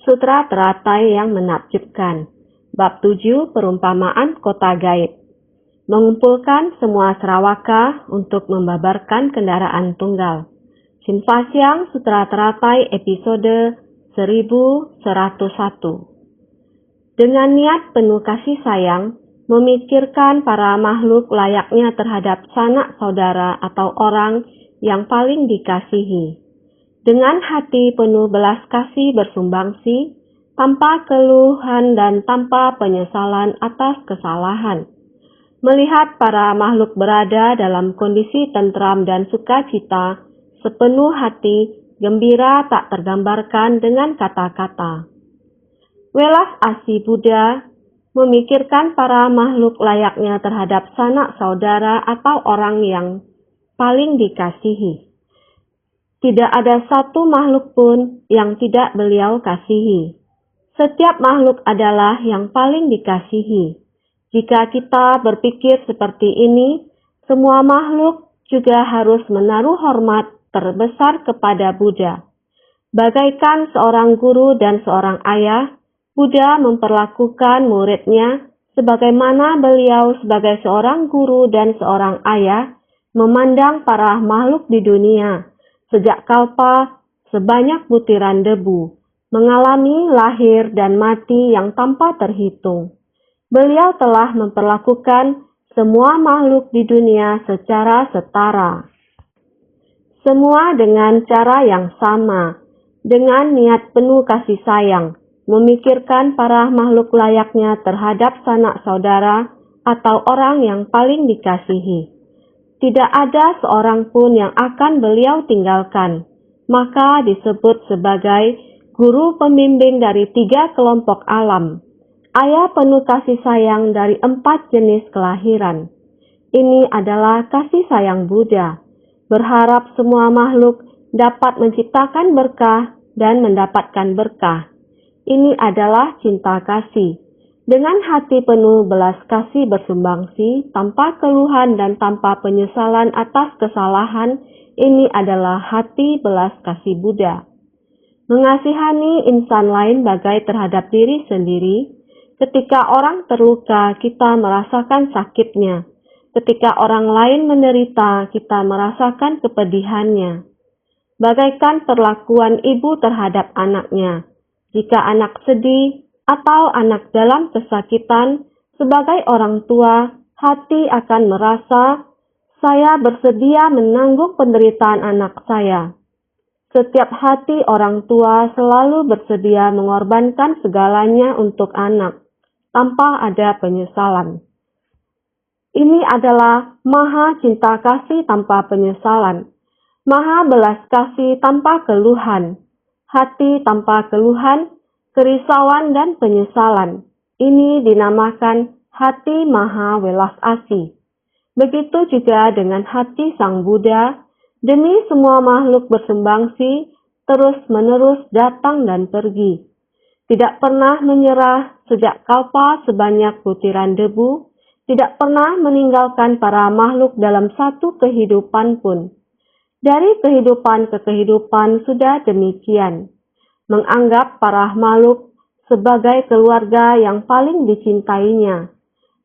Sutra teratai yang menakjubkan. Bab 7 Perumpamaan Kota Gaib. Mengumpulkan semua Sarawaka untuk membabarkan kendaraan tunggal. Simpasiang Sutra Teratai episode 1101. Dengan niat penuh kasih sayang, memikirkan para makhluk layaknya terhadap sanak saudara atau orang yang paling dikasihi. Dengan hati penuh belas kasih bersumbangsi, tanpa keluhan dan tanpa penyesalan atas kesalahan. Melihat para makhluk berada dalam kondisi tentram dan sukacita, sepenuh hati, gembira tak tergambarkan dengan kata-kata. Welas asih Buddha memikirkan para makhluk layaknya terhadap sanak saudara atau orang yang paling dikasihi. Tidak ada satu makhluk pun yang tidak beliau kasihi. Setiap makhluk adalah yang paling dikasihi. Jika kita berpikir seperti ini, semua makhluk juga harus menaruh hormat terbesar kepada Buddha. Bagaikan seorang guru dan seorang ayah, Buddha memperlakukan muridnya sebagaimana beliau sebagai seorang guru dan seorang ayah memandang para makhluk di dunia. Sejak kalpa, sebanyak butiran debu, mengalami lahir dan mati yang tanpa terhitung. Beliau telah memperlakukan semua makhluk di dunia secara setara. Semua dengan cara yang sama, dengan niat penuh kasih sayang, memikirkan para makhluk layaknya terhadap sanak saudara atau orang yang paling dikasihi. Tidak ada seorang pun yang akan beliau tinggalkan, maka disebut sebagai guru pembimbing dari 3 kelompok alam, ayah penuh kasih sayang dari 4 jenis kelahiran. Ini adalah kasih sayang Buddha, berharap semua makhluk dapat menciptakan berkah dan mendapatkan berkah. Ini adalah cinta kasih. Dengan hati penuh belas kasih bersumbangsi, tanpa keluhan dan tanpa penyesalan atas kesalahan, ini adalah hati belas kasih Buddha. Mengasihani insan lain bagai terhadap diri sendiri. Ketika orang terluka, kita merasakan sakitnya. Ketika orang lain menderita, kita merasakan kepedihannya. Bagaikan perlakuan ibu terhadap anaknya. Jika anak sedih, atau anak dalam kesakitan, sebagai orang tua, hati akan merasa, saya bersedia menanggung penderitaan anak saya. Setiap hati orang tua selalu bersedia mengorbankan segalanya untuk anak, tanpa ada penyesalan. Ini adalah maha cinta kasih tanpa penyesalan, maha belas kasih tanpa keluhan, hati tanpa keluhan, kerisauan dan penyesalan. Ini dinamakan hati maha welas asih. Begitu juga dengan hati Sang Buddha, demi semua makhluk bersumbangsi, terus-menerus datang dan pergi. Tidak pernah menyerah sejak kalpa sebanyak butiran debu, tidak pernah meninggalkan para makhluk dalam satu kehidupan pun. Dari kehidupan ke kehidupan sudah demikian. Menganggap para makhluk sebagai keluarga yang paling dicintainya,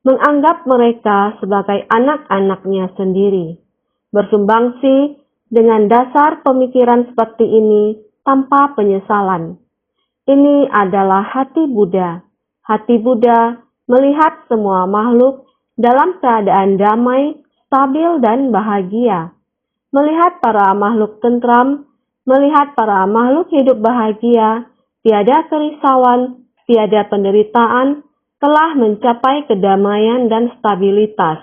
menganggap mereka sebagai anak-anaknya sendiri, bersumbangsi dengan dasar pemikiran seperti ini tanpa penyesalan. Ini adalah hati Buddha. Hati Buddha melihat semua makhluk dalam keadaan damai, stabil dan bahagia, melihat para makhluk tentram, melihat para makhluk hidup bahagia, tiada kerisauan, tiada penderitaan, telah mencapai kedamaian dan stabilitas.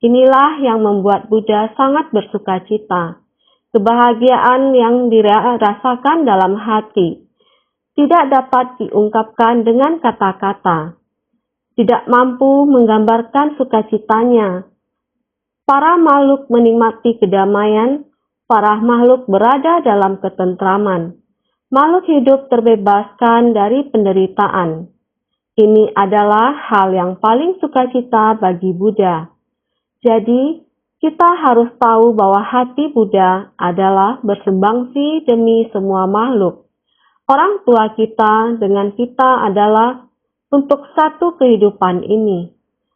Inilah yang membuat Buddha sangat bersukacita. Kebahagiaan yang dirasakan dalam hati tidak dapat diungkapkan dengan kata-kata, tidak mampu menggambarkan sukacitanya. Para makhluk menikmati kedamaian, para makhluk berada dalam ketentraman. Makhluk hidup terbebaskan dari penderitaan. Ini adalah hal yang paling sukacita bagi Buddha. Jadi, kita harus tahu bahwa hati Buddha adalah bersumbangsi demi semua makhluk. Orang tua kita dengan kita adalah untuk satu kehidupan ini.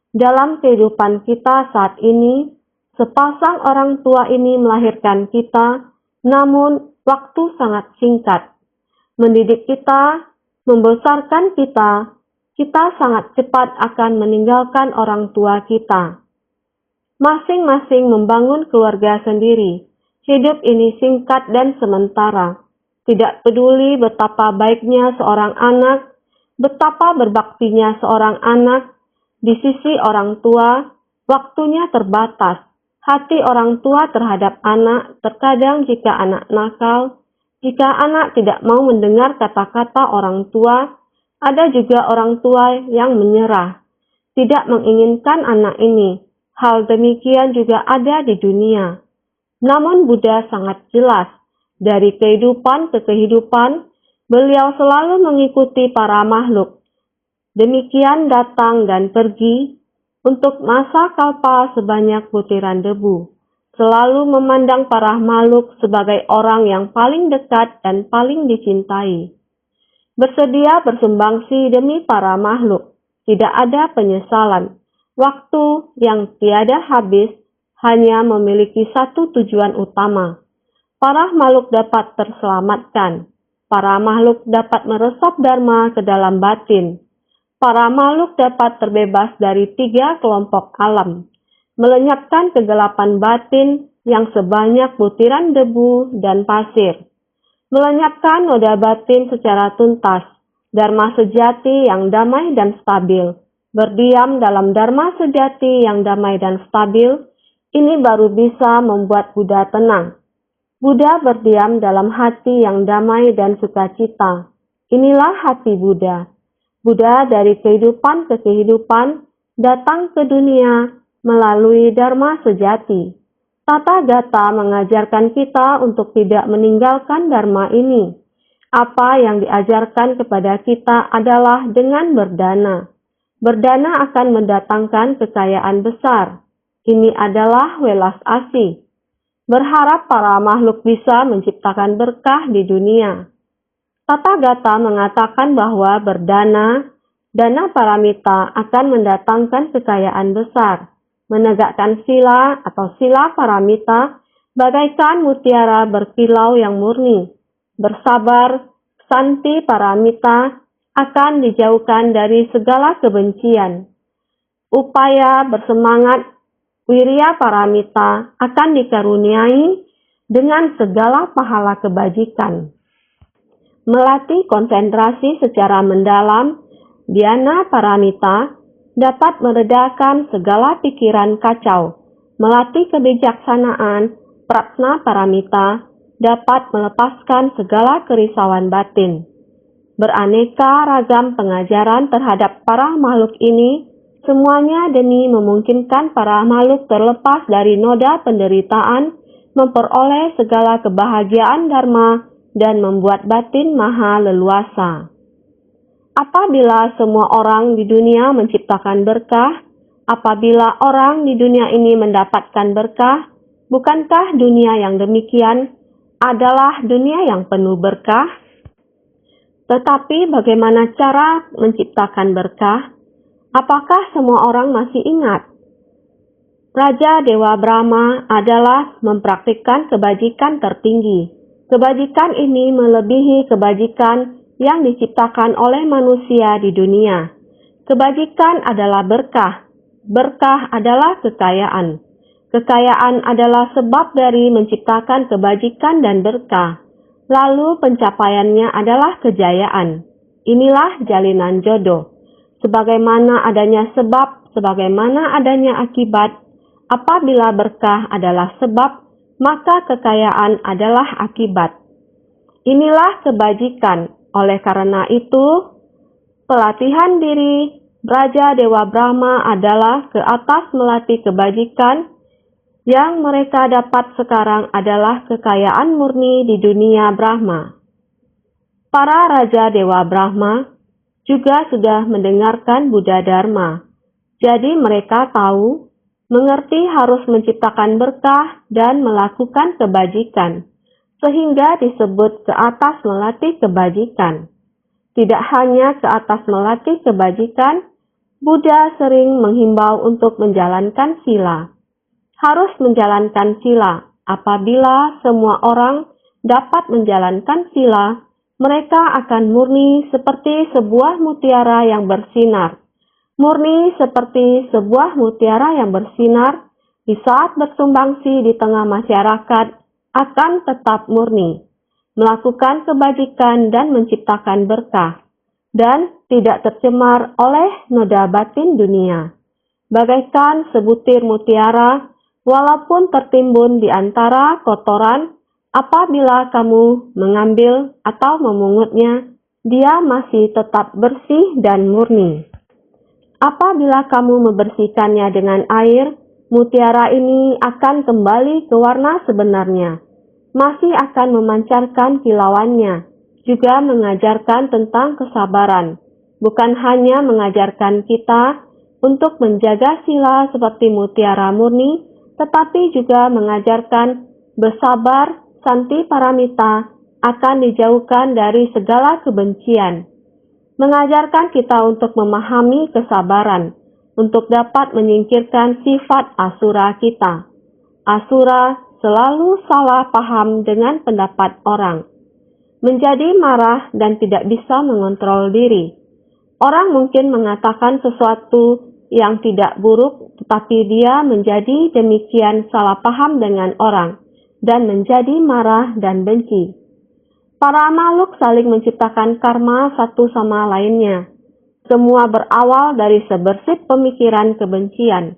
Dalam kehidupan kita saat ini, sepasang orang tua ini melahirkan kita, namun waktu sangat singkat. Mendidik kita, membesarkan kita sangat cepat akan meninggalkan orang tua kita. Masing-masing membangun keluarga sendiri. Hidup ini singkat dan sementara. Tidak peduli betapa baiknya seorang anak, betapa berbaktinya seorang anak, di sisi orang tua, waktunya terbatas. Hati orang tua terhadap anak terkadang jika anak nakal, jika anak tidak mau mendengar kata-kata orang tua, ada juga orang tua yang menyerah, tidak menginginkan anak ini. Hal demikian juga ada di dunia. Namun Buddha sangat jelas, dari kehidupan ke kehidupan, beliau selalu mengikuti para makhluk. Demikian datang dan pergi, untuk masa kalpa sebanyak butiran debu, selalu memandang para makhluk sebagai orang yang paling dekat dan paling dicintai. Bersedia bersumbangsi demi para makhluk, tidak ada penyesalan. Waktu yang tiada habis hanya memiliki satu tujuan utama. Para makhluk dapat terselamatkan. Para makhluk dapat meresap dharma ke dalam batin. Para makhluk dapat terbebas dari 3 kelompok alam, melenyapkan kegelapan batin yang sebanyak butiran debu dan pasir, melenyapkan noda batin secara tuntas, dharma sejati yang damai dan stabil, berdiam dalam dharma sejati yang damai dan stabil, ini baru bisa membuat Buddha tenang. Buddha berdiam dalam hati yang damai dan sukacita. Inilah hati Buddha. Buddha dari kehidupan ke kehidupan datang ke dunia melalui dharma sejati. Tata Gata mengajarkan kita untuk tidak meninggalkan dharma ini. Apa yang diajarkan kepada kita adalah dengan berdana. Berdana akan mendatangkan kekayaan besar. Ini adalah welas asih. Berharap para makhluk bisa menciptakan berkah di dunia. Tata Gata mengatakan bahwa berdana, dana paramita akan mendatangkan kekayaan besar. Menegakkan sila atau sila paramita bagaikan mutiara berkilau yang murni. Bersabar, santi paramita akan dijauhkan dari segala kebencian. Upaya bersemangat, wirya paramita akan dikaruniai dengan segala pahala kebajikan. Melatih konsentrasi secara mendalam, dhyana paramita dapat meredakan segala pikiran kacau. Melatih kebijaksanaan, prajna paramita dapat melepaskan segala kerisauan batin. Beraneka ragam pengajaran terhadap para makhluk ini, semuanya demi memungkinkan para makhluk terlepas dari noda penderitaan, memperoleh segala kebahagiaan dharma, dan membuat batin maha leluasa. Apabila semua orang di dunia menciptakan berkah, apabila orang di dunia ini mendapatkan berkah, bukankah dunia yang demikian adalah dunia yang penuh berkah? Tetapi bagaimana cara menciptakan berkah? Apakah semua orang masih ingat? Raja Dewa Brahma adalah mempraktikkan kebajikan tertinggi. Kebajikan ini melebihi kebajikan yang diciptakan oleh manusia di dunia. Kebajikan adalah berkah. Berkah adalah kekayaan. Kekayaan adalah sebab dari menciptakan kebajikan dan berkah. Lalu pencapaiannya adalah kejayaan. Inilah jalinan jodoh. Sebagaimana adanya sebab, sebagaimana adanya akibat. Apabila berkah adalah sebab, maka kekayaan adalah akibat. Inilah kebajikan. Oleh karena itu, pelatihan diri Raja Dewa Brahma adalah ke atas melatih kebajikan. Yang mereka dapat sekarang adalah kekayaan murni di dunia Brahma. Para Raja Dewa Brahma juga sudah mendengarkan Buddha Dharma. Jadi mereka tahu, mengerti harus menciptakan berkah dan melakukan kebajikan. sehingga disebut ke atas melatih kebajikan. Tidak hanya ke atas melatih kebajikan, Buddha sering menghimbau untuk menjalankan sila. Harus menjalankan sila. Apabila semua orang dapat menjalankan sila, mereka akan murni seperti sebuah mutiara yang bersinar. Murni seperti sebuah mutiara yang bersinar, di saat bersumbangsi di tengah masyarakat, akan tetap murni, melakukan kebajikan dan menciptakan berkah, dan tidak tercemar oleh noda batin dunia. Bagaikan sebutir mutiara, walaupun tertimbun di antara kotoran, apabila kamu mengambil atau memungutnya, dia masih tetap bersih dan murni. Apabila kamu membersihkannya dengan air, mutiara ini akan kembali ke warna sebenarnya. Masih akan memancarkan kilauannya, juga mengajarkan tentang kesabaran. Bukan hanya mengajarkan kita untuk menjaga sila seperti mutiara murni, tetapi juga mengajarkan bersabar, santi paramita, akan dijauhkan dari segala kebencian. Mengajarkan kita untuk memahami kesabaran, untuk dapat menyingkirkan sifat asura kita. Asura selalu salah paham dengan pendapat orang, menjadi marah dan tidak bisa mengontrol diri. Orang mungkin mengatakan sesuatu yang tidak buruk, tetapi dia menjadi demikian salah paham dengan orang, dan menjadi marah dan benci. Para makhluk saling menciptakan karma satu sama lainnya. Semua berawal dari sebersih pemikiran kebencian.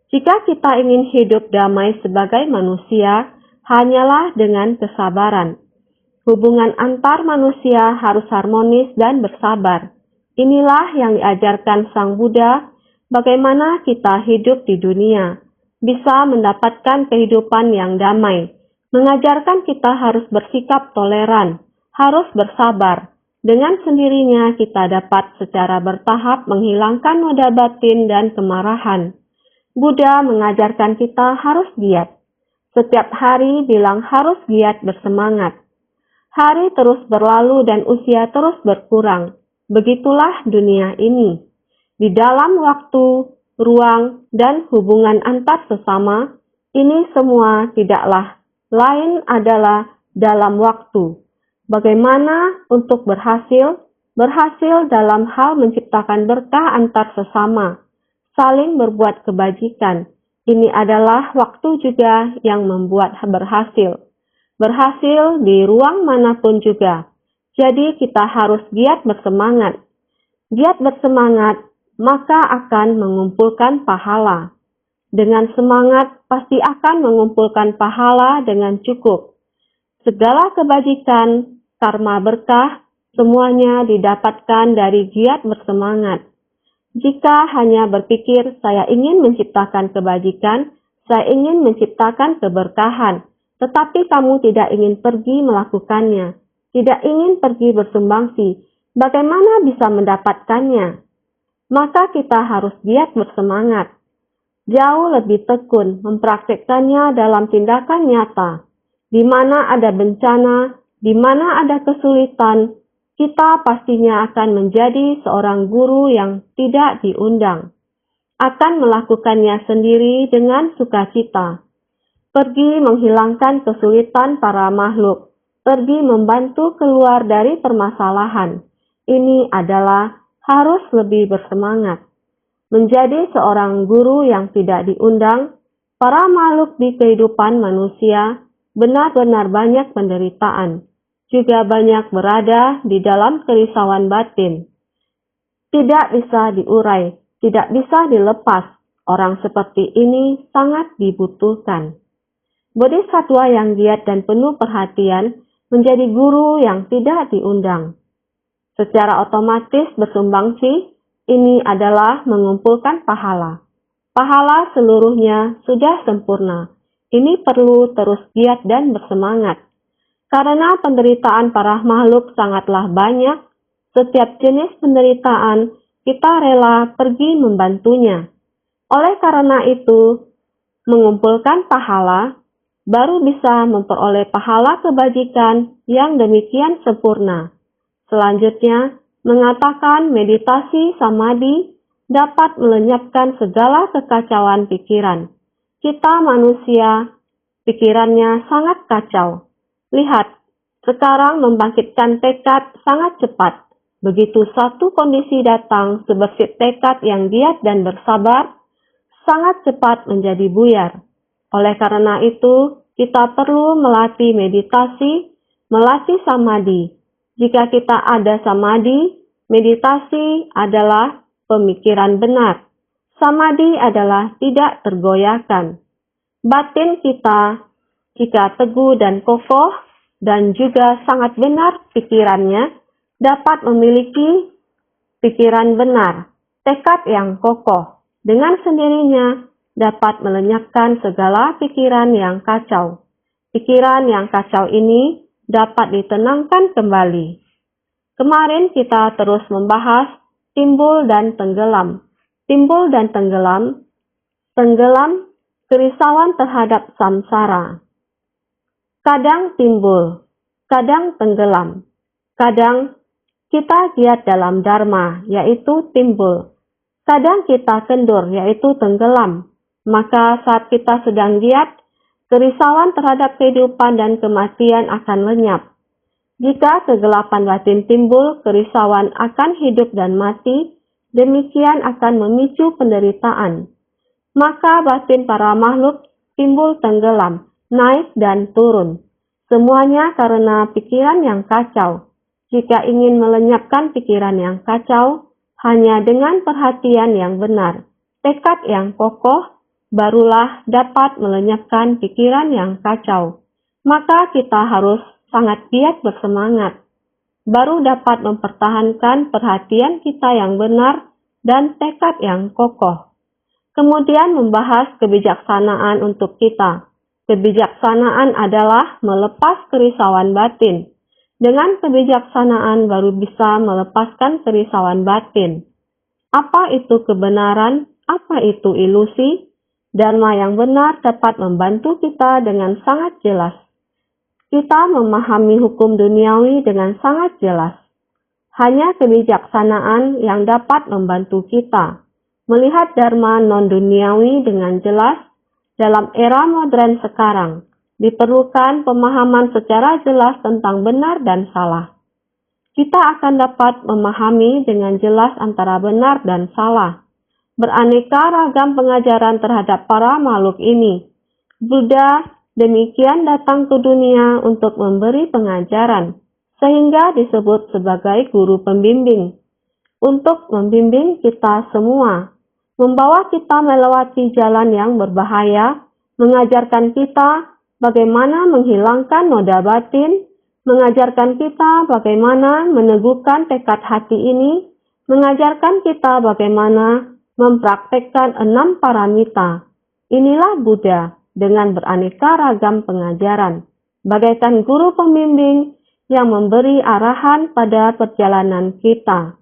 Jika kita ingin hidup damai sebagai manusia, hanyalah dengan kesabaran. Hubungan antar manusia harus harmonis dan bersabar. Inilah yang diajarkan Sang Buddha, bagaimana kita hidup di dunia, bisa mendapatkan kehidupan yang damai. Mengajarkan kita harus bersikap toleran, harus bersabar. Dengan sendirinya kita dapat secara bertahap menghilangkan noda batin dan kemarahan. Buddha mengajarkan kita harus giat. Setiap hari bilang harus giat bersemangat. Hari terus berlalu dan usia terus berkurang. Begitulah dunia ini. Di dalam waktu, ruang, dan hubungan antar sesama, ini semua tidaklah lain adalah dalam waktu. Bagaimana untuk berhasil? Berhasil dalam hal menciptakan berkah antar sesama, saling berbuat kebajikan. Ini adalah waktu juga yang membuat berhasil. Berhasil di ruang manapun juga. Jadi kita harus giat bersemangat. Giat bersemangat, maka akan mengumpulkan pahala. Dengan semangat, pasti akan mengumpulkan pahala dengan cukup. Segala kebajikan, karma berkah, semuanya didapatkan dari giat bersemangat. Jika hanya berpikir, saya ingin menciptakan kebajikan, saya ingin menciptakan keberkahan, tetapi kamu tidak ingin pergi melakukannya, tidak ingin pergi bersumbangsi, bagaimana bisa mendapatkannya? Maka kita harus giat bersemangat. Jauh lebih tekun mempraktikkannya dalam tindakan nyata. Di mana ada bencana, di mana ada kesulitan, kita pastinya akan menjadi seorang guru yang tidak diundang. Akan melakukannya sendiri dengan sukacita. Pergi menghilangkan kesulitan para makhluk. Pergi membantu keluar dari permasalahan. Ini adalah harus lebih bersemangat. Menjadi seorang guru yang tidak diundang, para makhluk di kehidupan manusia benar-benar banyak penderitaan. Juga banyak berada di dalam kerisauan batin. Tidak bisa diurai, tidak bisa dilepas. Orang seperti ini sangat dibutuhkan. Bodhisattva yang giat dan penuh perhatian menjadi guru yang tidak diundang. Secara otomatis bersumbangsi, ini adalah mengumpulkan pahala. Pahala seluruhnya sudah sempurna. Ini perlu terus giat dan bersemangat. Karena penderitaan para makhluk sangatlah banyak, setiap jenis penderitaan kita rela pergi membantunya. Oleh karena itu, mengumpulkan pahala, baru bisa memperoleh pahala kebajikan yang demikian sempurna. Selanjutnya, mengatakan meditasi samadhi dapat melenyapkan segala kekacauan pikiran. Kita manusia, pikirannya sangat kacau. Lihat, sekarang membangkitkan tekad sangat cepat. Begitu satu kondisi datang sebersih tekad yang giat dan bersabar, sangat cepat menjadi buyar. Oleh karena itu, kita perlu melatih meditasi, melatih samadhi. Jika kita ada samadhi, meditasi adalah pemikiran benar. Samadhi adalah tidak tergoyahkan. Batin kita, jika teguh dan kokoh, dan juga sangat benar pikirannya, dapat memiliki pikiran benar, tekad yang kokoh. Dengan sendirinya dapat melenyapkan segala pikiran yang kacau. Pikiran yang kacau ini dapat ditenangkan kembali. Kemarin kita terus membahas timbul dan tenggelam. Timbul dan tenggelam, kerisauan terhadap samsara. Kadang timbul, kadang tenggelam. Kadang kita giat dalam dharma, yaitu timbul. Kadang kita kendur, yaitu tenggelam. Maka saat kita sedang giat, kerisauan terhadap kehidupan dan kematian akan lenyap. Jika kegelapan batin timbul, kerisauan akan hidup dan mati, demikian akan memicu penderitaan. Maka batin para makhluk timbul tenggelam, naik dan turun. Semuanya karena pikiran yang kacau. Jika ingin melenyapkan pikiran yang kacau, hanya dengan perhatian yang benar, tekad yang kokoh, barulah dapat melenyapkan pikiran yang kacau. Maka kita harus sangat giat bersemangat, baru dapat mempertahankan perhatian kita yang benar dan tekad yang kokoh. Kemudian membahas kebijaksanaan untuk kita. Kebijaksanaan adalah melepas kerisauan batin. Dengan kebijaksanaan baru bisa melepaskan kerisauan batin. Apa itu kebenaran? Apa itu ilusi? Dharma yang benar dapat membantu kita dengan sangat jelas. Kita memahami hukum duniawi dengan sangat jelas. Hanya kebijaksanaan yang dapat membantu kita melihat dharma non-duniawi dengan jelas. Dalam era modern sekarang, diperlukan pemahaman secara jelas tentang benar dan salah. Kita akan dapat memahami dengan jelas antara benar dan salah. Beraneka ragam pengajaran terhadap para makhluk ini. Buddha demikian datang ke dunia untuk memberi pengajaran, sehingga disebut sebagai guru pembimbing. Untuk membimbing kita semua, membawa kita melewati jalan yang berbahaya, mengajarkan kita bagaimana menghilangkan noda batin, mengajarkan kita bagaimana meneguhkan tekad hati ini, mengajarkan kita bagaimana mempraktekkan 6 paramita. Inilah Buddha dengan beraneka ragam pengajaran, bagaikan guru pembimbing yang memberi arahan pada perjalanan kita,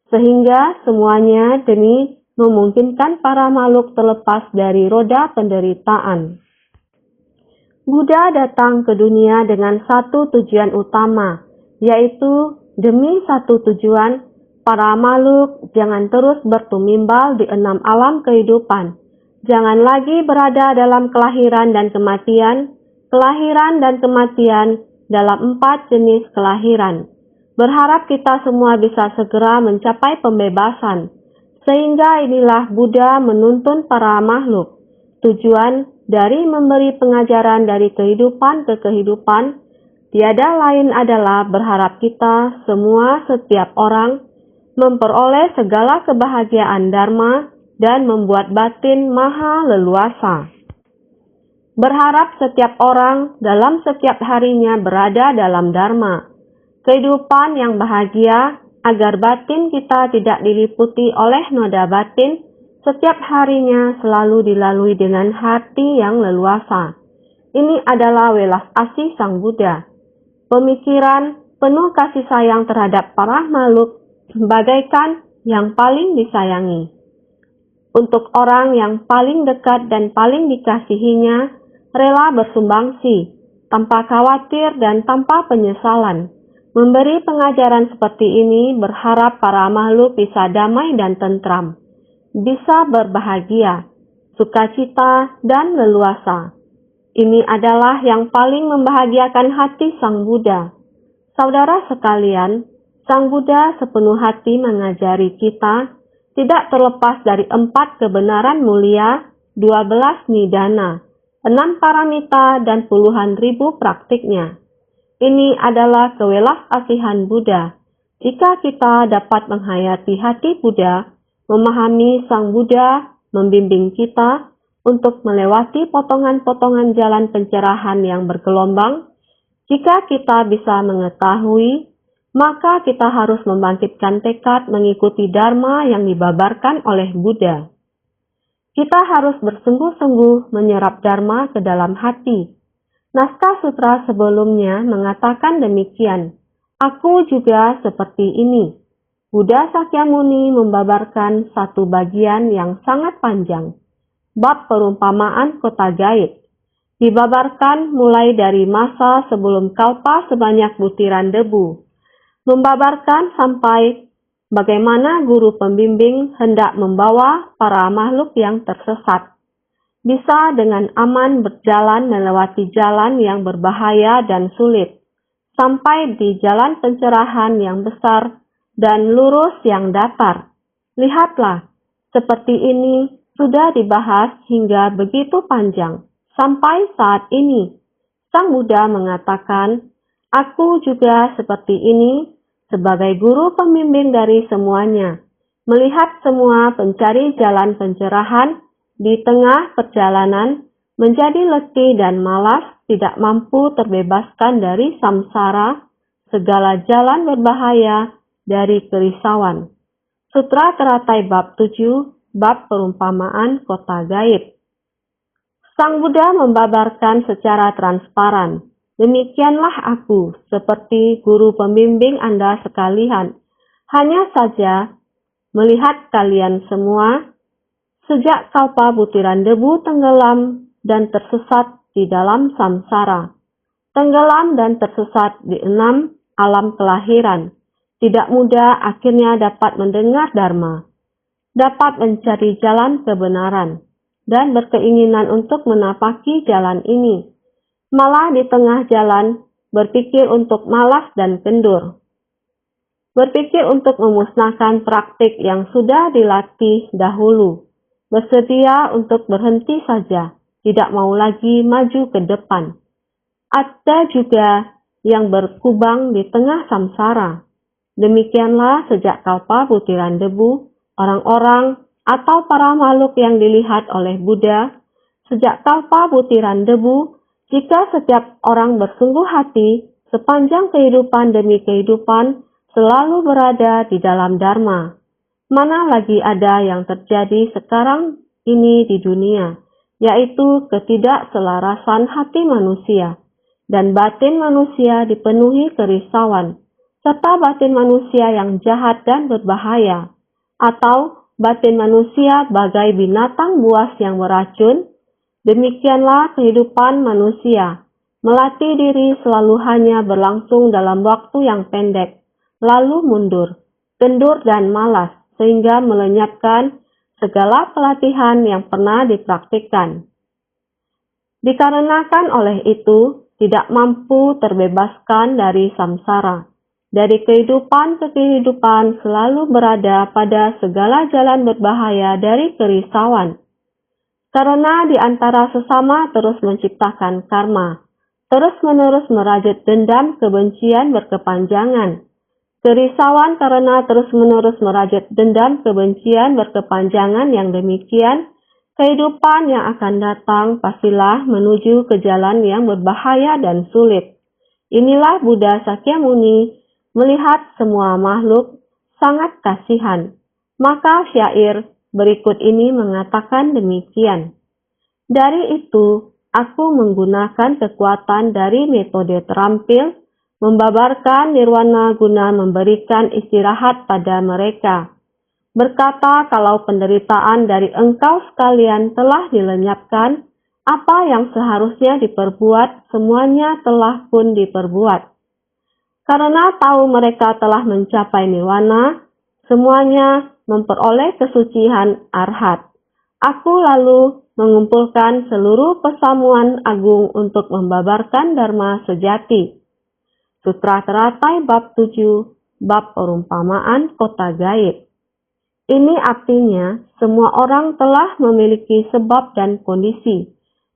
sehingga semuanya demi memungkinkan para makhluk terlepas dari roda penderitaan. Buddha datang ke dunia dengan satu tujuan utama, yaitu demi satu tujuan, para makhluk jangan terus bertumimbal di 6 alam kehidupan. Jangan lagi berada dalam kelahiran dan kematian dalam 4 jenis kelahiran. Berharap kita semua bisa segera mencapai pembebasan. Sehingga inilah Buddha menuntun para makhluk. Tujuan dari memberi pengajaran dari kehidupan ke kehidupan, tiada lain adalah berharap kita semua setiap orang memperoleh segala kebahagiaan dharma dan membuat batin maha leluasa. Berharap setiap orang dalam setiap harinya berada dalam dharma. Kehidupan yang bahagia, agar batin kita tidak diliputi oleh noda batin, setiap harinya selalu dilalui dengan hati yang leluasa. Ini adalah welas asih Sang Buddha. Pemikiran penuh kasih sayang terhadap para makhluk, bagaikan yang paling disayangi. Untuk orang yang paling dekat dan paling dikasihinya, rela bersumbangsi, tanpa khawatir dan tanpa penyesalan. Memberi pengajaran seperti ini berharap para makhluk bisa damai dan tentram, bisa berbahagia, sukacita, dan leluasa. Ini adalah yang paling membahagiakan hati Sang Buddha. Saudara sekalian, Sang Buddha sepenuh hati mengajari kita tidak terlepas dari 4 kebenaran mulia, 12 nidana, 6 paramita, dan puluhan ribu praktiknya. Ini adalah kewelas kasihan Buddha. Jika kita dapat menghayati hati Buddha, memahami Sang Buddha, membimbing kita untuk melewati potongan-potongan jalan pencerahan yang bergelombang, jika kita bisa mengetahui, maka kita harus membangkitkan tekad mengikuti Dharma yang dibabarkan oleh Buddha. Kita harus bersungguh-sungguh menyerap Dharma ke dalam hati. Naskah sutra sebelumnya mengatakan demikian. Aku juga seperti ini. Buddha Sakyamuni membabarkan satu bagian yang sangat panjang. Bab perumpamaan kota gaib. Dibabarkan mulai dari masa sebelum kalpa sebanyak butiran debu. Membabarkan sampai bagaimana guru pembimbing hendak membawa para makhluk yang tersesat bisa dengan aman berjalan melewati jalan yang berbahaya dan sulit, sampai di jalan pencerahan yang besar dan lurus yang datar. Lihatlah, seperti ini sudah dibahas hingga begitu panjang, sampai saat ini. Sang Buddha mengatakan, aku juga seperti ini sebagai guru pembimbing dari semuanya, melihat semua pencari jalan pencerahan di tengah perjalanan menjadi letih dan malas, tidak mampu terbebaskan dari samsara, segala jalan berbahaya dari kerisauan. Sutra Teratai Bab 7, Bab Perumpamaan Kota Gaib. Sang Buddha membabarkan secara transparan, demikianlah aku, seperti guru pembimbing Anda sekalian. Hanya saja, melihat kalian semua, sejak kalpa butiran debu tenggelam dan tersesat di dalam samsara. Tenggelam dan tersesat di 6 alam kelahiran. Tidak mudah akhirnya dapat mendengar Dharma, dapat mencari jalan kebenaran, dan berkeinginan untuk menapaki jalan ini. Malah di tengah jalan berpikir untuk malas dan kendur. Berpikir untuk memusnahkan praktik yang sudah dilatih dahulu. Bersedia untuk berhenti saja, tidak mau lagi maju ke depan. Ada juga yang berkubang di tengah samsara. Demikianlah sejak kalpa butiran debu, orang-orang atau para makhluk yang dilihat oleh Buddha. Sejak kalpa butiran debu, jika setiap orang bersungguh hati, sepanjang kehidupan demi kehidupan, selalu berada di dalam Dharma. Mana lagi ada yang terjadi sekarang ini di dunia, yaitu ketidakselarasan hati manusia, dan batin manusia dipenuhi kerisauan, serta batin manusia yang jahat dan berbahaya, atau batin manusia bagai binatang buas yang beracun. Demikianlah kehidupan manusia, melatih diri selalu hanya berlangsung dalam waktu yang pendek, lalu mundur, kendur dan malas, sehingga melenyapkan segala pelatihan yang pernah dipraktikkan. Dikarenakan oleh itu, tidak mampu terbebaskan dari samsara. Dari kehidupan ke kehidupan selalu berada pada segala jalan berbahaya dari kerisauan. Karena di antara sesama terus menciptakan karma, terus-menerus merajut dendam kebencian berkepanjangan. Kerisauan karena terus-menerus merajut dendam kebencian berkepanjangan yang demikian, kehidupan yang akan datang pastilah menuju ke jalan yang berbahaya dan sulit. Inilah Buddha Sakyamuni melihat semua makhluk sangat kasihan. Maka syair berikut ini mengatakan demikian. Dari itu, aku menggunakan kekuatan dari metode terampil, membabarkan nirwana guna memberikan istirahat pada mereka. Berkata kalau penderitaan dari engkau sekalian telah dilenyapkan, Apa yang seharusnya diperbuat, semuanya telah pun diperbuat. Karena tahu mereka telah mencapai nirwana, semuanya memperoleh kesucian arhat. Aku lalu mengumpulkan seluruh pesamuan agung untuk membabarkan dharma sejati. Sutra Teratai bab 7, bab perumpamaan kota gaib. Ini artinya semua orang telah memiliki sebab dan kondisi.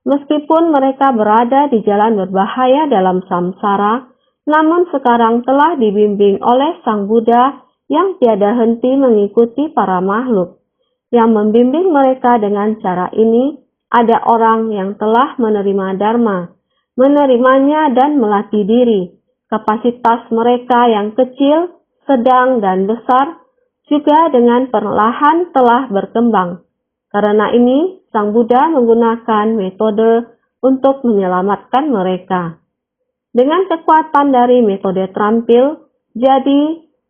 Meskipun mereka berada di jalan berbahaya dalam samsara, namun sekarang telah dibimbing oleh Sang Buddha yang tiada henti mengikuti para makhluk. Yang membimbing mereka dengan cara ini, ada orang yang telah menerima dharma, menerimanya dan melatih diri. Kapasitas mereka yang kecil, sedang, dan besar juga dengan perlahan telah berkembang. Karena ini, Sang Buddha menggunakan metode untuk menyelamatkan mereka. Dengan kekuatan dari metode terampil, jadi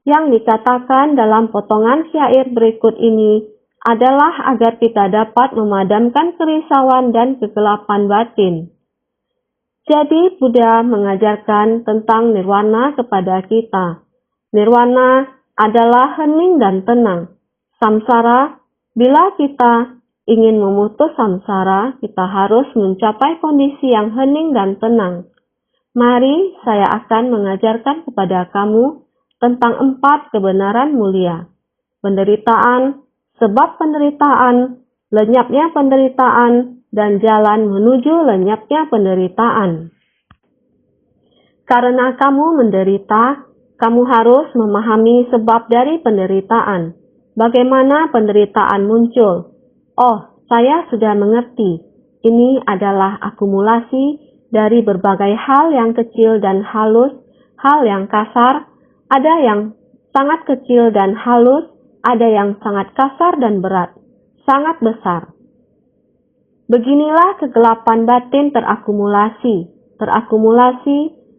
yang dikatakan dalam potongan syair berikut ini adalah agar kita dapat memadamkan kerisauan dan kegelapan batin. Jadi Buddha mengajarkan tentang nirwana kepada kita. Nirwana adalah hening dan tenang. Samsara, bila kita ingin memutus samsara, kita harus mencapai kondisi yang hening dan tenang. Mari saya akan mengajarkan kepada kamu tentang 4 kebenaran mulia. Penderitaan, sebab penderitaan, lenyapnya penderitaan, dan jalan menuju lenyapnya penderitaan. Karena kamu menderita, kamu harus memahami sebab dari penderitaan. Bagaimana penderitaan muncul? Oh, saya sudah mengerti. Ini adalah akumulasi dari berbagai hal yang kecil dan halus, hal yang kasar, ada yang sangat kecil dan halus, ada yang sangat kasar dan berat, sangat besar. Beginilah kegelapan batin terakumulasi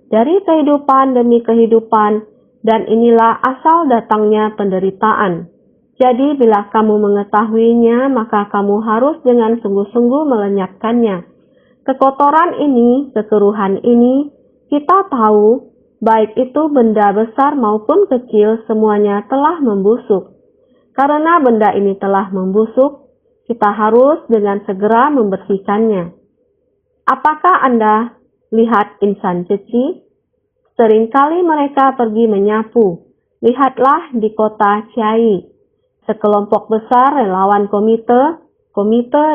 dari kehidupan demi kehidupan, dan inilah asal datangnya penderitaan. Jadi bila kamu mengetahuinya, maka kamu harus dengan sungguh-sungguh melenyapkannya. Kekotoran ini, kekeruhan ini, kita tahu, baik itu benda besar maupun kecil, semuanya telah membusuk. Karena benda ini telah membusuk, kita harus dengan segera membersihkannya. Apakah Anda lihat insan ceci? Seringkali mereka pergi menyapu. Lihatlah di kota Chiai. Sekelompok besar relawan komite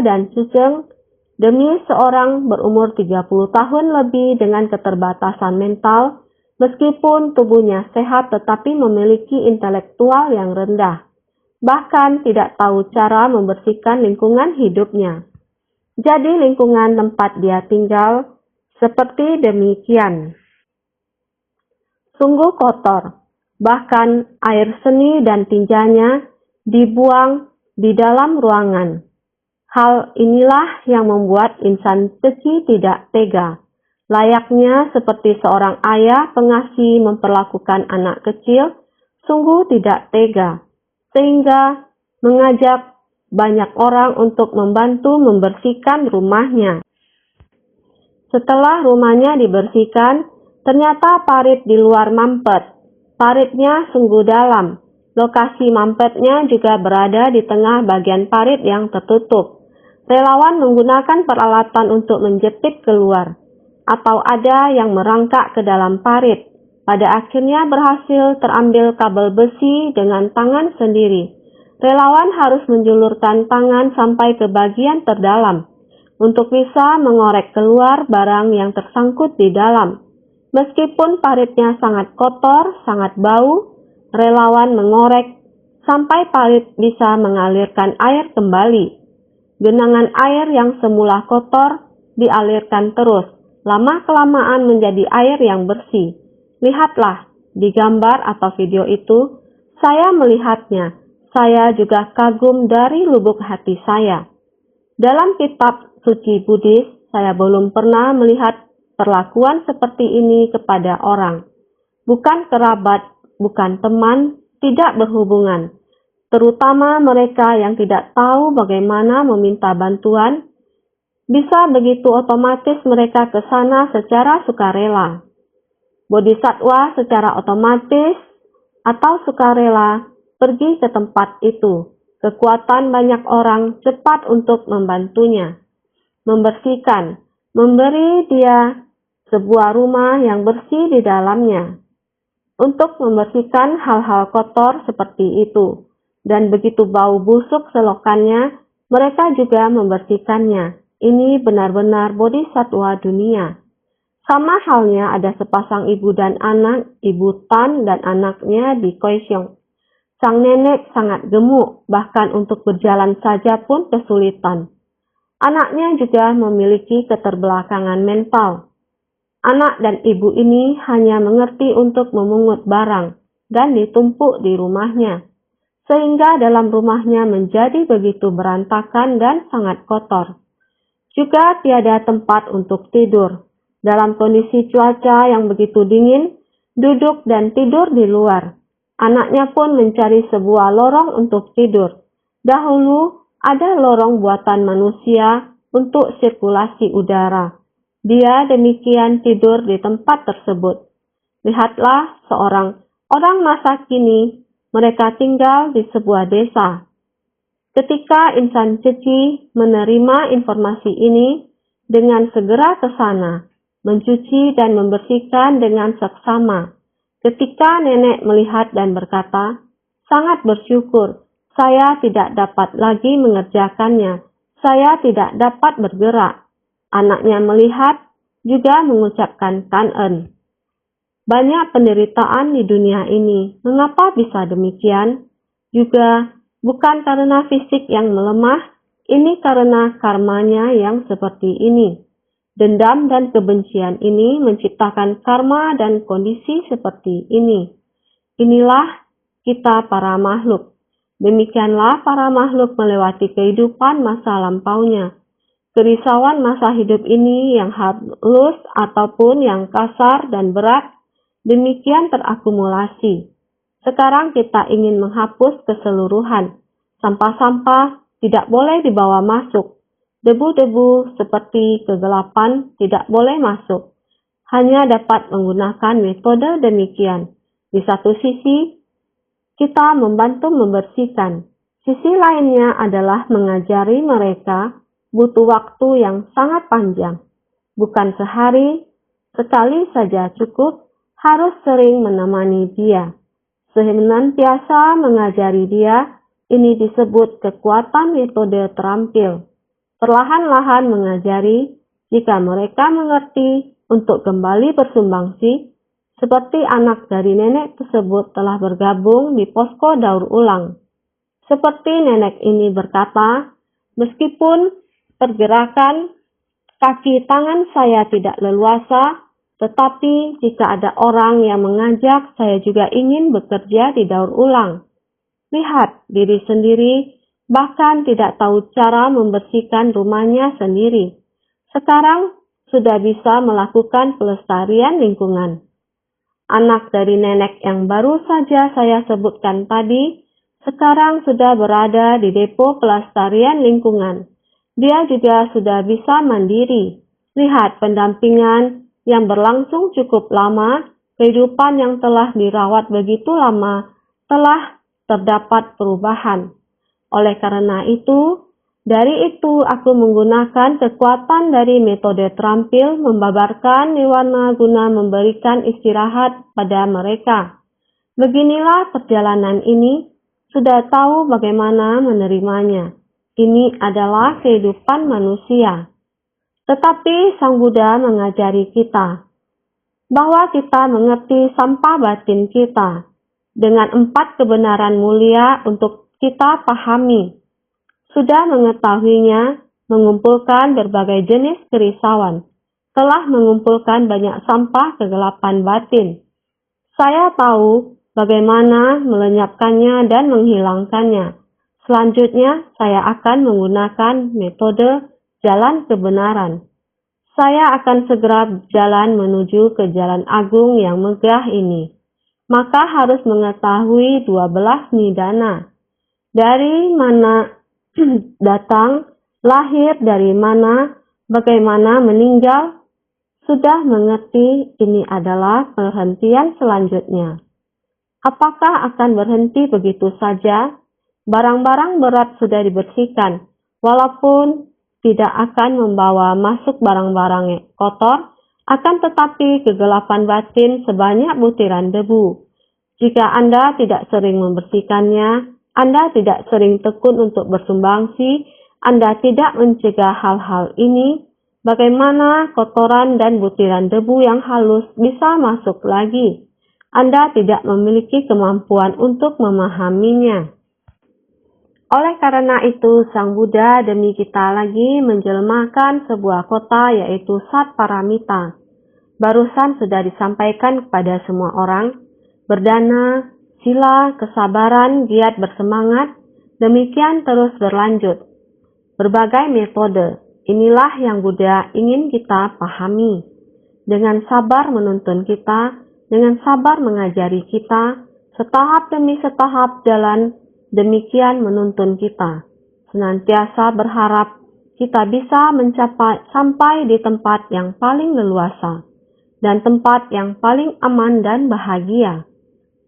dan cujeng demi seorang berumur 30 tahun lebih dengan keterbatasan mental, meskipun tubuhnya sehat tetapi memiliki intelektual yang rendah. Bahkan tidak tahu cara membersihkan lingkungan hidupnya. Jadi lingkungan tempat dia tinggal seperti demikian. Sungguh kotor, bahkan air seni dan tinjanya dibuang di dalam ruangan. Hal inilah yang membuat insan ceci tidak tega. Layaknya seperti seorang ayah pengasih memperlakukan anak kecil, sungguh tidak tega. Sehingga mengajak banyak orang untuk membantu membersihkan rumahnya. Setelah rumahnya dibersihkan, ternyata parit di luar mampet. Paritnya sungguh dalam. Lokasi mampetnya juga berada di tengah bagian parit yang tertutup. Relawan menggunakan peralatan untuk menjepit keluar, atau ada yang merangkak ke dalam parit. Pada akhirnya berhasil terambil kabel besi dengan tangan sendiri. Relawan harus menjulurkan tangan sampai ke bagian terdalam untuk bisa mengorek keluar barang yang tersangkut di dalam. Meskipun paritnya sangat kotor, sangat bau, relawan mengorek sampai parit bisa mengalirkan air kembali. Genangan air yang semula kotor dialirkan terus, lama-kelamaan menjadi air yang bersih. Lihatlah di gambar atau video itu, saya melihatnya. Saya juga kagum dari lubuk hati saya. Dalam kitab suci Buddhis, saya belum pernah melihat perlakuan seperti ini kepada orang. Bukan kerabat, bukan teman, tidak berhubungan. Terutama mereka yang tidak tahu bagaimana meminta bantuan. Bisa begitu otomatis mereka ke sana secara sukarela. Bodhisatwa secara otomatis atau sukarela pergi ke tempat itu. Kekuatan banyak orang cepat untuk membantunya, membersihkan, memberi dia sebuah rumah yang bersih di dalamnya, untuk membersihkan hal-hal kotor seperti itu. Dan begitu bau busuk selokannya, mereka juga membersihkannya. Ini benar-benar bodhisatwa dunia. Sama halnya ada sepasang ibu dan anak, ibu Tan dan anaknya di Koisyong. Sang nenek sangat gemuk, bahkan untuk berjalan saja pun kesulitan. Anaknya juga memiliki keterbelakangan mental. Anak dan ibu ini hanya mengerti untuk memungut barang dan ditumpuk di rumahnya, sehingga dalam rumahnya menjadi begitu berantakan dan sangat kotor. Juga tiada tempat untuk tidur. Dalam kondisi cuaca yang begitu dingin, duduk dan tidur di luar. Anaknya pun mencari sebuah lorong untuk tidur. Dahulu ada lorong buatan manusia untuk sirkulasi udara. Dia demikian tidur di tempat tersebut. Lihatlah seorang orang masa kini, mereka tinggal di sebuah desa. Ketika insan Ceci menerima informasi ini, dengan segera ke sana, mencuci dan membersihkan dengan seksama. Ketika nenek melihat dan berkata, "Sangat bersyukur, saya tidak dapat lagi mengerjakannya. Saya tidak dapat bergerak." Anaknya melihat, juga mengucapkan kan'en. Banyak penderitaan di dunia ini. Mengapa bisa demikian? Juga bukan karena fisik yang melemah, ini karena karmanya yang seperti ini. Dendam dan kebencian ini menciptakan karma dan kondisi seperti ini. Inilah kita para makhluk. Demikianlah para makhluk melewati kehidupan masa lampaunya. Kerisauan masa hidup ini yang halus ataupun yang kasar dan berat, demikian terakumulasi. Sekarang kita ingin menghapus keseluruhan. Sampah-sampah tidak boleh dibawa masuk. Debu-debu seperti kegelapan tidak boleh masuk. Hanya dapat menggunakan metode demikian. Di satu sisi, kita membantu membersihkan. Sisi lainnya adalah mengajari mereka butuh waktu yang sangat panjang. Bukan sehari, sekali saja cukup, harus sering menemani dia. Senantiasa mengajari dia, ini disebut kekuatan metode terampil. Perlahan-lahan mengajari, jika mereka mengerti untuk kembali bersumbangsi, seperti anak dari nenek tersebut telah bergabung di posko daur ulang. Seperti nenek ini berkata, meskipun pergerakan kaki tangan saya tidak leluasa, tetapi jika ada orang yang mengajak, saya juga ingin bekerja di daur ulang. Lihat diri sendiri, bahkan tidak tahu cara membersihkan rumahnya sendiri. Sekarang sudah bisa melakukan pelestarian lingkungan. Anak dari nenek yang baru saja saya sebutkan tadi, sekarang sudah berada di depo pelestarian lingkungan. Dia juga sudah bisa mandiri. Lihat pendampingan yang berlangsung cukup lama, kehidupan yang telah dirawat begitu lama, telah terdapat perubahan. Oleh karena itu, dari itu aku menggunakan kekuatan dari metode terampil membabarkan niwana guna memberikan istirahat pada mereka. Beginilah perjalanan ini, sudah tahu bagaimana menerimanya. Ini adalah kehidupan manusia. Tetapi Sang Buddha mengajari kita bahwa kita mengerti sampah batin kita dengan 4 kebenaran mulia untuk kita pahami. Sudah mengetahuinya, mengumpulkan berbagai jenis kerisauan, telah mengumpulkan banyak sampah kegelapan batin. Saya tahu bagaimana melenyapkannya dan menghilangkannya. Selanjutnya, saya akan menggunakan metode jalan kebenaran. Saya akan segera berjalan menuju ke jalan agung yang megah ini. Maka harus mengetahui 12 nidana. Dari mana datang, lahir dari mana, Bagaimana meninggal? Sudah mengerti ini adalah perhentian selanjutnya. Apakah akan berhenti begitu saja? Barang-barang berat sudah dibersihkan, walaupun tidak akan membawa masuk barang-barang kotor, akan tetapi kegelapan batin sebanyak butiran debu. Jika Anda tidak sering membersihkannya, Anda tidak sering tekun untuk bersumbangsi, Anda tidak mencegah hal-hal ini, bagaimana kotoran dan butiran debu yang halus bisa masuk lagi? Anda tidak memiliki kemampuan untuk memahaminya. Oleh karena itu, Sang Buddha demi kita lagi menjelmakan sebuah kota yaitu Satparamita. Barusan sudah disampaikan kepada semua orang, berdana, sila, kesabaran, giat bersemangat, demikian terus berlanjut. Berbagai metode, inilah yang Buddha ingin kita pahami. Dengan sabar menuntun kita, dengan sabar mengajari kita, setahap demi setahap jalan demikian menuntun kita. Senantiasa berharap kita bisa sampai di tempat yang paling leluasa dan tempat yang paling aman dan bahagia.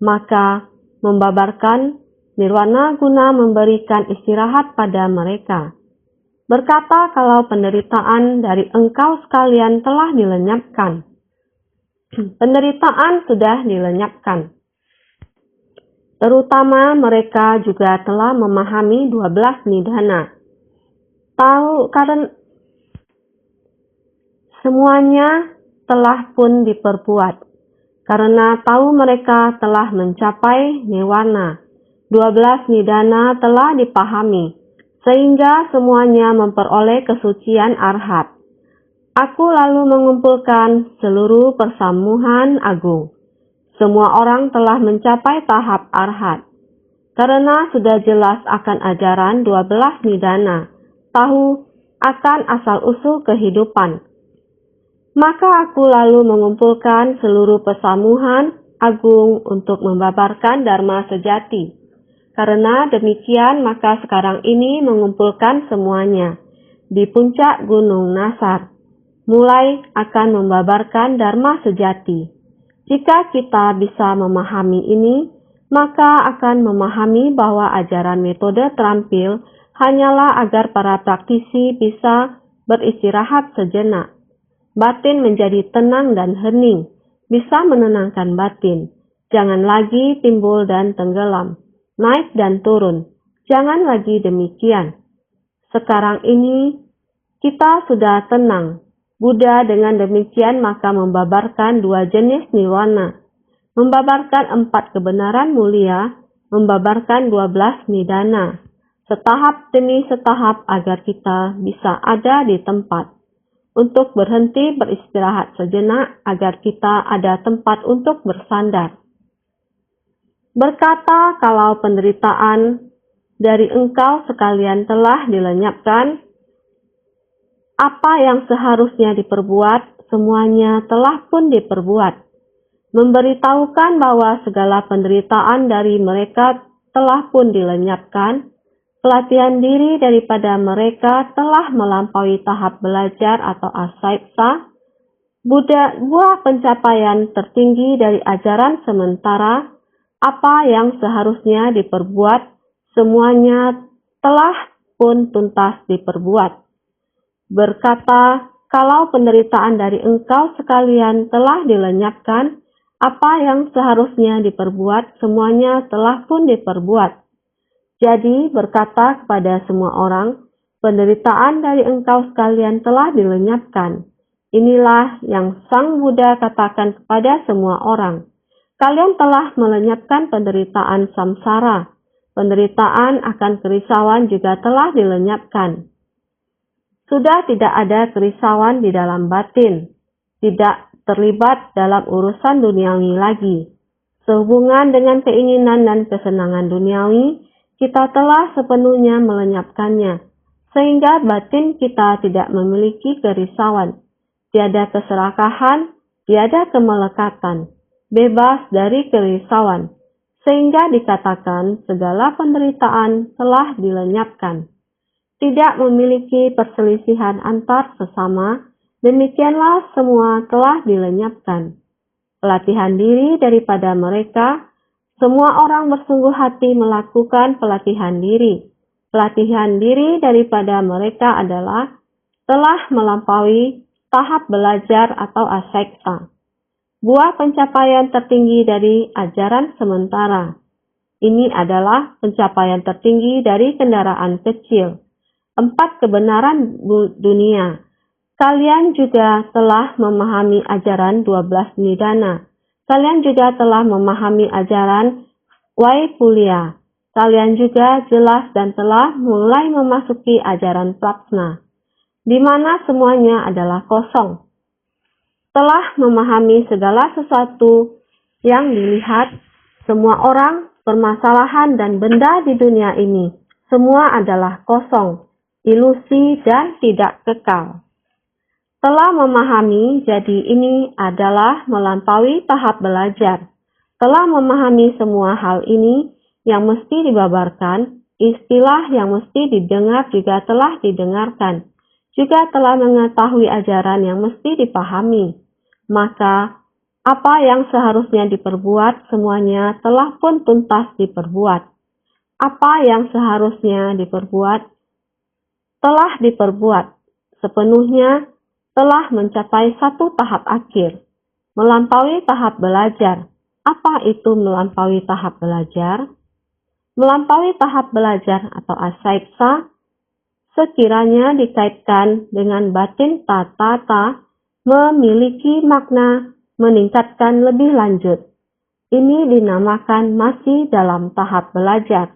Maka membabarkan nirwana guna memberikan istirahat pada mereka. Berkata kalau penderitaan dari engkau sekalian telah dilenyapkan. Penderitaan sudah dilenyapkan. Terutama mereka juga telah memahami 12 nidana. Tahu karena semuanya telah pun diperbuat. Karena tahu mereka telah mencapai nirwana. 12 nidana telah dipahami, sehingga semuanya memperoleh kesucian arhat. Aku lalu mengumpulkan seluruh persamuhan agung. Semua orang telah mencapai tahap arhat. Karena sudah jelas akan ajaran 12 nidana, tahu akan asal-usul kehidupan. Maka aku lalu mengumpulkan seluruh persamuhan agung untuk membabarkan dharma sejati. Karena demikian maka sekarang ini mengumpulkan semuanya di puncak Gunung Nasar, mulai akan membabarkan dharma sejati. Jika kita bisa memahami ini, maka akan memahami bahwa ajaran metode terampil hanyalah agar para praktisi bisa beristirahat sejenak. Batin menjadi tenang dan hening, bisa menenangkan batin. Jangan lagi timbul dan tenggelam, naik dan turun. Jangan lagi demikian. Sekarang ini kita sudah tenang. Buddha dengan demikian maka membabarkan 2 jenis nirwana, membabarkan 4 kebenaran mulia, membabarkan 12 nidana, setahap demi setahap agar kita bisa ada di tempat. Untuk berhenti beristirahat sejenak agar kita ada tempat untuk bersandar. Berkata kalau penderitaan dari engkau sekalian telah dilenyapkan, apa yang seharusnya diperbuat, semuanya telah pun diperbuat. Memberitahukan bahwa segala penderitaan dari mereka telah pun dilenyapkan, pelatihan diri daripada mereka telah melampaui tahap belajar atau asaipsa, buah pencapaian tertinggi dari ajaran sementara, apa yang seharusnya diperbuat, semuanya telah pun tuntas diperbuat. Berkata, kalau penderitaan dari engkau sekalian telah dilenyapkan, apa yang seharusnya diperbuat, semuanya telah pun diperbuat. Jadi berkata kepada semua orang, penderitaan dari engkau sekalian telah dilenyapkan. Inilah yang Sang Buddha katakan kepada semua orang. Kalian telah melenyapkan penderitaan samsara. Penderitaan akan kerisauan juga telah dilenyapkan. Sudah tidak ada kerisauan di dalam batin. Tidak terlibat dalam urusan duniawi lagi. Sehubungan dengan keinginan dan kesenangan duniawi, kita telah sepenuhnya melenyapkannya, sehingga batin kita tidak memiliki kerisauan, tiada keserakahan, tiada kemelekatan, bebas dari kerisauan, sehingga dikatakan segala penderitaan telah dilenyapkan. tidak memiliki perselisihan antar sesama, demikianlah semua telah dilenyapkan. Pelatihan diri daripada mereka, semua orang bersungguh hati melakukan pelatihan diri. Pelatihan diri daripada mereka adalah telah melampaui tahap belajar atau aseksa. Buah pencapaian tertinggi dari ajaran sementara. Ini adalah pencapaian tertinggi dari kendaraan kecil. 4 kebenaran dunia. Kalian juga telah memahami ajaran 12 nidana. Kalian juga telah memahami ajaran Waipulia. Kalian juga jelas dan telah mulai memasuki ajaran Prajna, di mana semuanya adalah kosong. Telah memahami segala sesuatu yang dilihat, semua orang, permasalahan, dan benda di dunia ini. Semua adalah kosong, ilusi, dan tidak kekal. Telah memahami, jadi ini adalah melampaui tahap belajar. Telah memahami semua hal ini yang mesti dibabarkan, istilah yang mesti didengar juga telah didengarkan, juga telah mengetahui ajaran yang mesti dipahami. Maka, apa yang seharusnya diperbuat semuanya telah pun tuntas diperbuat. Apa yang seharusnya diperbuat telah diperbuat. Sepenuhnya telah mencapai satu tahap akhir, melampaui tahap belajar. Apa itu melampaui tahap belajar? Melampaui tahap belajar atau asaiksa sekiranya dikaitkan dengan batin tata memiliki makna meningkatkan lebih lanjut. Ini dinamakan masih dalam tahap belajar.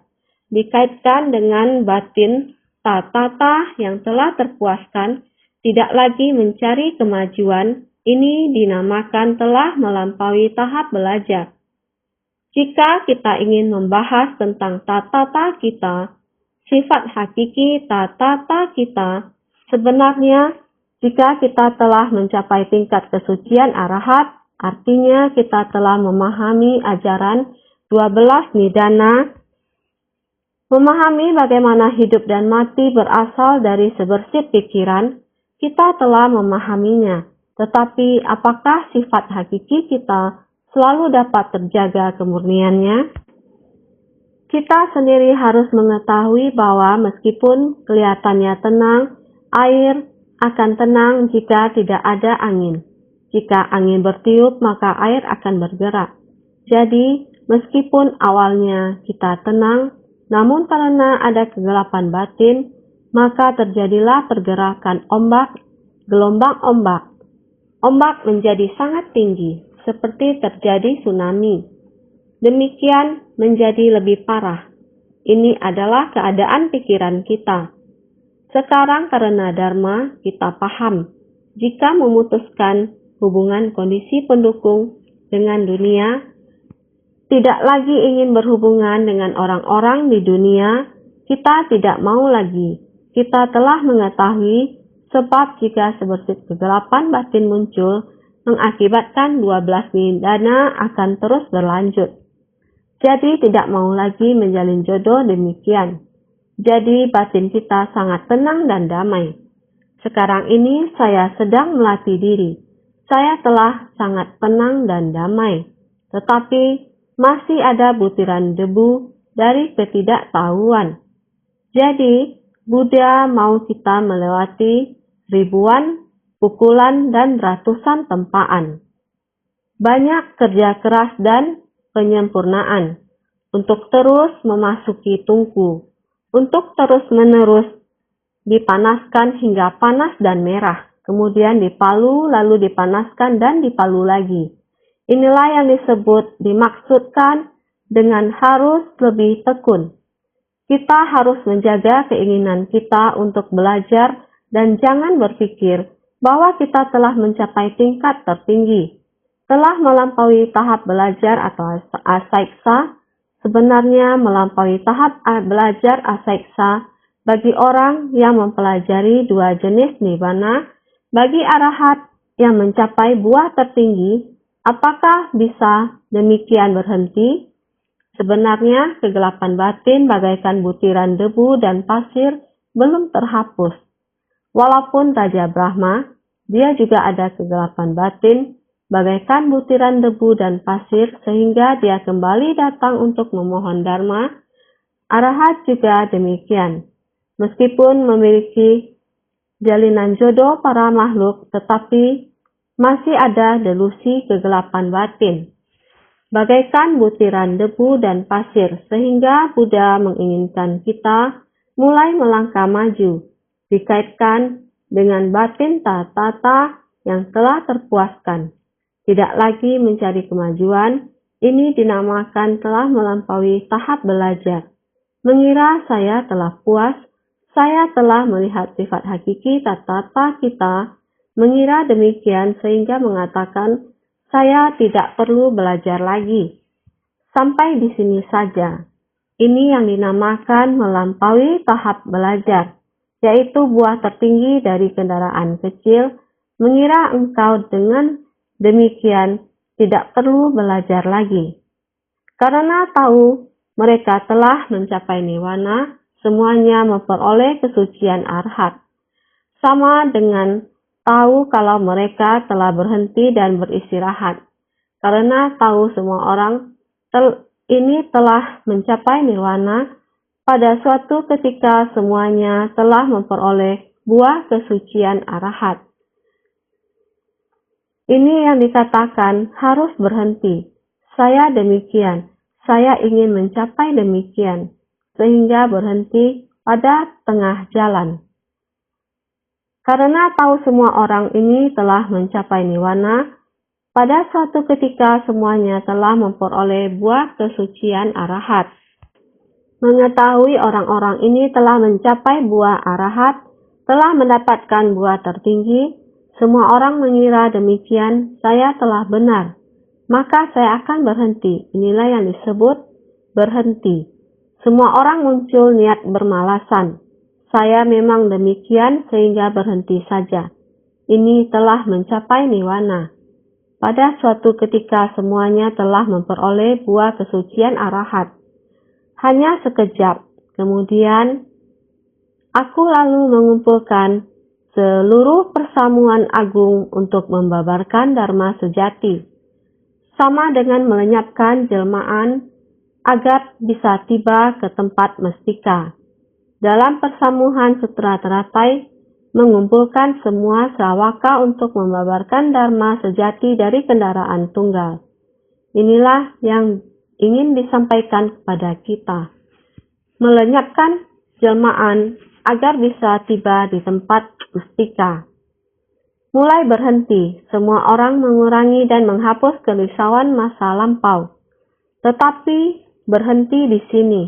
Dikaitkan dengan batin tata yang telah terpuaskan, tidak lagi mencari kemajuan, ini dinamakan telah melampaui tahap belajar. Jika kita ingin membahas tentang tata kita, sifat hakiki tata kita, sebenarnya jika kita telah mencapai tingkat kesucian arahat, artinya kita telah memahami ajaran 12 nidana, memahami bagaimana hidup dan mati berasal dari sebersih pikiran, kita telah memahaminya. Tetapi apakah sifat hakiki kita selalu dapat terjaga kemurniannya? Kita sendiri harus mengetahui bahwa meskipun kelihatannya tenang, air akan tenang jika tidak ada angin. Jika angin bertiup, maka air akan bergerak. Jadi, meskipun awalnya kita tenang, namun karena ada kegelapan batin, maka terjadilah pergerakan ombak, gelombang ombak. Ombak menjadi sangat tinggi, seperti terjadi tsunami. Demikian menjadi lebih parah. Ini adalah keadaan pikiran kita. Sekarang karena Dharma, kita paham. Jika memutuskan hubungan kondisi pendukung dengan dunia, tidak lagi ingin berhubungan dengan orang-orang di dunia, kita tidak mau lagi. Kita telah mengetahui sebab jika sebersih kegelapan batin muncul, mengakibatkan 12 nidana akan terus berlanjut. Jadi tidak mau lagi menjalin jodoh demikian. Jadi batin kita sangat tenang dan damai. Sekarang ini saya sedang melatih diri. Saya telah sangat tenang dan damai. Tetapi masih ada butiran debu dari ketidaktahuan. Jadi Buddha mau kita melewati ribuan pukulan dan ratusan tempaan. Banyak kerja keras dan penyempurnaan untuk terus memasuki tungku, untuk terus-menerus dipanaskan hingga panas dan merah, kemudian dipalu, lalu dipanaskan dan dipalu lagi. Inilah yang dimaksudkan dengan harus lebih tekun. Kita harus menjaga keinginan kita untuk belajar dan jangan berpikir bahwa kita telah mencapai tingkat tertinggi, telah melampaui tahap belajar atau asaiksa. Sebenarnya melampaui tahap belajar asaiksa bagi orang yang mempelajari 2 jenis nibbana, bagi arahat yang mencapai buah tertinggi, apakah bisa demikian berhenti? Sebenarnya kegelapan batin bagaikan butiran debu dan pasir belum terhapus. Walaupun Raja Brahma, dia juga ada kegelapan batin, bagaikan butiran debu dan pasir sehingga dia kembali datang untuk memohon dharma. Arahat juga demikian. Meskipun memiliki jalinan jodoh para makhluk, tetapi masih ada delusi kegelapan batin. Bagaikan butiran debu dan pasir, sehingga Buddha menginginkan kita mulai melangkah maju, dikaitkan dengan batin tata yang telah terpuaskan. Tidak lagi mencari kemajuan, ini dinamakan telah melampaui tahap belajar. Mengira saya telah puas, saya telah melihat sifat hakiki tata kita, mengira demikian sehingga mengatakan, saya tidak perlu belajar lagi. Sampai di sini saja. Ini yang dinamakan melampaui tahap belajar, yaitu buah tertinggi dari kendaraan kecil, mengira engkau dengan demikian tidak perlu belajar lagi. Karena tahu mereka telah mencapai nirwana, semuanya memperoleh kesucian arhat. Sama dengan tahu kalau mereka telah berhenti dan beristirahat. Karena tahu semua orang ini telah mencapai nirwana, pada suatu ketika semuanya telah memperoleh buah kesucian arahat. Ini yang dikatakan harus berhenti. Saya demikian, saya ingin mencapai demikian, sehingga berhenti pada tengah jalan. Karena tahu semua orang ini telah mencapai nirwana, pada suatu ketika semuanya telah memperoleh buah kesucian arahat. Mengetahui orang-orang ini telah mencapai buah arahat, telah mendapatkan buah tertinggi, semua orang mengira demikian, saya telah benar. Maka saya akan berhenti. Inilah yang disebut berhenti. Semua orang muncul niat bermalasan. Saya memang demikian sehingga berhenti saja. Ini telah mencapai nirwana. Pada suatu ketika semuanya telah memperoleh buah kesucian arahat. Hanya sekejap, kemudian aku lalu mengumpulkan seluruh persamuan agung untuk membabarkan dharma sejati. Sama dengan melenyapkan jelmaan agar bisa tiba ke tempat mestika. Dalam persamuhan sutra teratai, mengumpulkan semua srawaka untuk membabarkan dharma sejati dari kendaraan tunggal. Inilah yang ingin disampaikan kepada kita. Melenyapkan jelmaan agar bisa tiba di tempat mustika. Mulai berhenti, semua orang mengurangi dan menghapus kerisauan masa lampau. Tetapi berhenti di sini.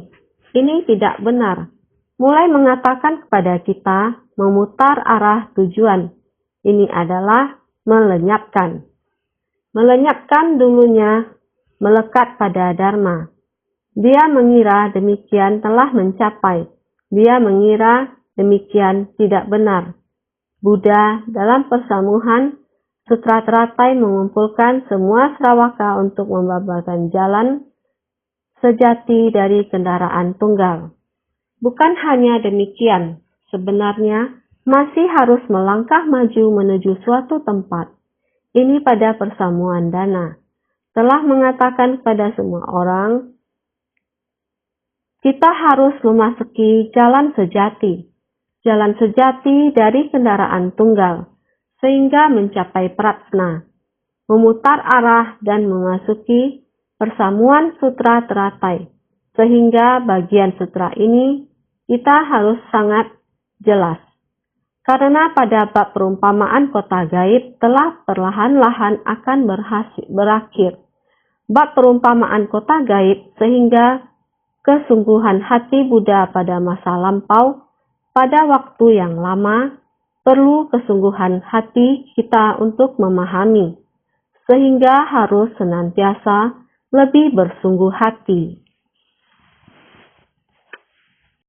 Ini tidak benar. Mulai mengatakan kepada kita memutar arah tujuan. Ini adalah melenyapkan. Melenyapkan dulunya melekat pada dharma. Dia mengira demikian telah mencapai. Dia mengira demikian tidak benar. Buddha dalam persamuhan sutra teratai mengumpulkan semua srawaka untuk membabarkan jalan sejati dari kendaraan tunggal. Bukan hanya demikian, sebenarnya masih harus melangkah maju menuju suatu tempat. Ini pada persamuan dana. Telah mengatakan kepada semua orang, kita harus memasuki jalan sejati dari kendaraan tunggal, sehingga mencapai pratna, memutar arah dan memasuki persamuan sutra teratai, sehingga bagian sutra ini kita harus sangat jelas. Karena pada bab perumpamaan kota gaib telah perlahan-lahan akan berakhir. Bab perumpamaan kota gaib sehingga kesungguhan hati Buddha pada masa lampau, pada waktu yang lama, perlu kesungguhan hati kita untuk memahami, sehingga harus senantiasa lebih bersungguh hati.